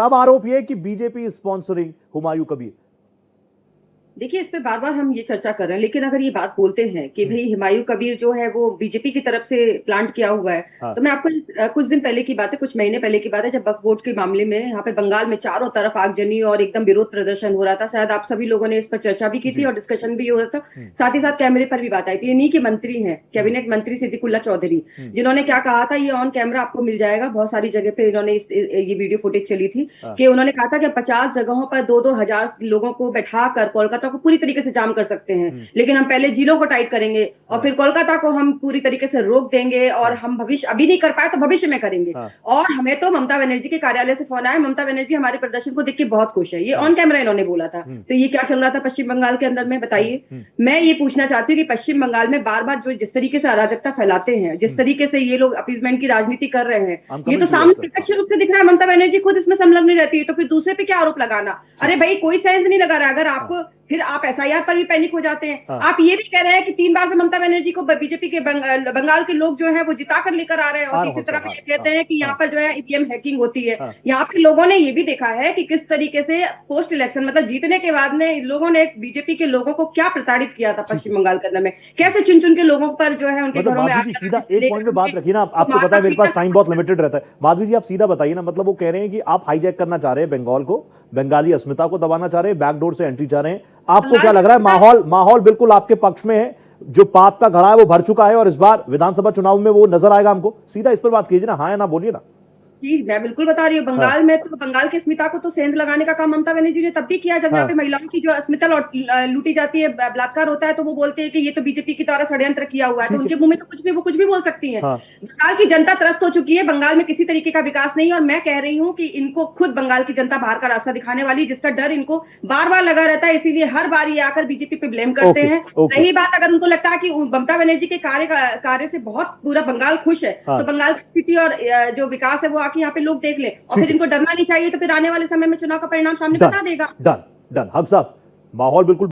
अब आरोप यह है कि बीजेपी स्पॉन्सरिंग हुमायूं कबीर। देखिए, इस पे बार बार हम ये चर्चा कर रहे हैं, लेकिन अगर ये बात बोलते हैं कि भाई हुमायूं कबीर जो है वो बीजेपी की तरफ से प्लांट किया हुआ है, हाँ। तो मैं आपको कुछ दिन पहले की बात है, कुछ महीने पहले की बात है, जब वक्फ बोर्ड के मामले में यहाँ पे बंगाल में चारों तरफ आगजनी और एकदम विरोध प्रदर्शन हो रहा था। शायद आप सभी लोगों ने इस पर चर्चा भी की थी और डिस्कशन भी हो रहा था। साथ ही साथ कैमरे पर भी बात आई थी। इन्हीं के मंत्री हैं, कैबिनेट मंत्री सिद्दीकुल्ला चौधरी, जिन्होंने क्या कहा था, ये ऑन कैमरा आपको मिल जाएगा, बहुत सारी जगह पे इन्होंने ये वीडियो फुटेज चली थी कि उन्होंने कहा था कि 50 जगहों पर 2-2 हजार लोगों को बैठा कर कोलकाता को पूरी तरीके से जाम कर सकते हैं, लेकिन हम पहले जिलों को टाइट करेंगे और फिर कोलकाता को हम पूरी तरीके से रोक देंगे और हम भविष्य अभी नहीं कर पाए तो भविष्य में करेंगे। और हमें तो ममता बनर्जी के कार्यालय से फोन आया, ममता बनर्जी हमारे प्रदर्शन को देख के बहुत खुश है। ये ऑन कैमरा इन्होंने बोला था। तो ये क्या चल रहा था पश्चिम बंगाल के अंदर में, बताइए। मैं ये पूछना चाहती हूँ कि पश्चिम बंगाल में बार बार जो जिस तरीके से अराजकता फैलाते हैं, जिस तरीके से ये लोग अपीजमेंट की राजनीति कर रहे हैं, ये तो सामने प्रत्यक्ष रूप से दिख रहा है। ममता बनर्जी खुद इसमें संलग्न रहती है, तो फिर दूसरे पे क्या आरोप लगाना? अरे भाई, कोई सेंस नहीं लगा रहा। अगर आपको फिर आप एसआईआर पर भी पैनिक हो जाते हैं। आप ये भी कह रहे हैं कि 3 बार से ममता बनर्जी को बीजेपी के बंगाल के लोग जो है वो जिता कर लेकर आ रहे हैं, और तीसरी तरफ ये कहते हैं कि यहाँ पर जो है ईवीएम हैकिंग होती है। यहाँ पे लोगों ने ये भी देखा है कि किस तरीके से पोस्ट इलेक्शन, मतलब जीतने के बाद में लोगों ने बीजेपी के लोगों को क्या प्रताड़ित किया था पश्चिम बंगाल के अंदर में, कैसे चुन चुन के लोगों पर जो है उनके घरों में सीधा एक पॉइंट में बात रखिए ना। आपको पता है मेरे पास टाइम बहुत लिमिटेड रहता है। माधवी जी, आप सीधा बताइए ना। मतलब वो कह रहे हैं कि आप हाईजैक करना चाह रहे हैं बंगाल को, बंगाली अस्मिता को दबाना चाह रहे हैं, बैकडोर से एंट्री चाह रहे हैं। आपको क्या लग रहा है माहौल बिल्कुल आपके पक्ष में है? जो पाप का घड़ा है वो भर चुका है और इस बार विधानसभा चुनाव में वो नजर आएगा हमको? सीधा इस पर बात कीजिए ना, हाँ या ना बोलिए ना। जी, मैं बिल्कुल बता रही हूँ। बंगाल में तो बंगाल की अस्मिता को तो सेंध लगाने का काम ममता बनर्जी ने तब भी किया जब यहाँ पे महिलाओं की जो अस्मिता लूटी जाती है, बलात्कार होता है, तो वो बोलते हैं कि ये तो बीजेपी की द्वारा षड्यंत्र किया हुआ है। तो उनके मुंह में तो कुछ भी बोल सकती है। बंगाल की जनता त्रस्त हो चुकी है। बंगाल में किसी तरीके का विकास नहीं है, और मैं कह रही हूँ कि इनको खुद बंगाल की जनता बाहर का रास्ता दिखाने वाली, जिसका डर इनको बार बार लगा रहता है, इसीलिए हर बार ये आकर बीजेपी पे ब्लेम करते हैं। रही बात, अगर उनको लगता है कि ममता बनर्जी के कार्य से बहुत पूरा बंगाल खुश है, तो बंगाल की स्थिति और जो विकास है वो आके यहाँ पे लोग देख ले, और फिर इनको डरना नहीं चाहिए। तो फिर आने वाले समय में चुनाव का परिणाम सामने बता देगा। डन हक साहब, माहौल बिल्कुल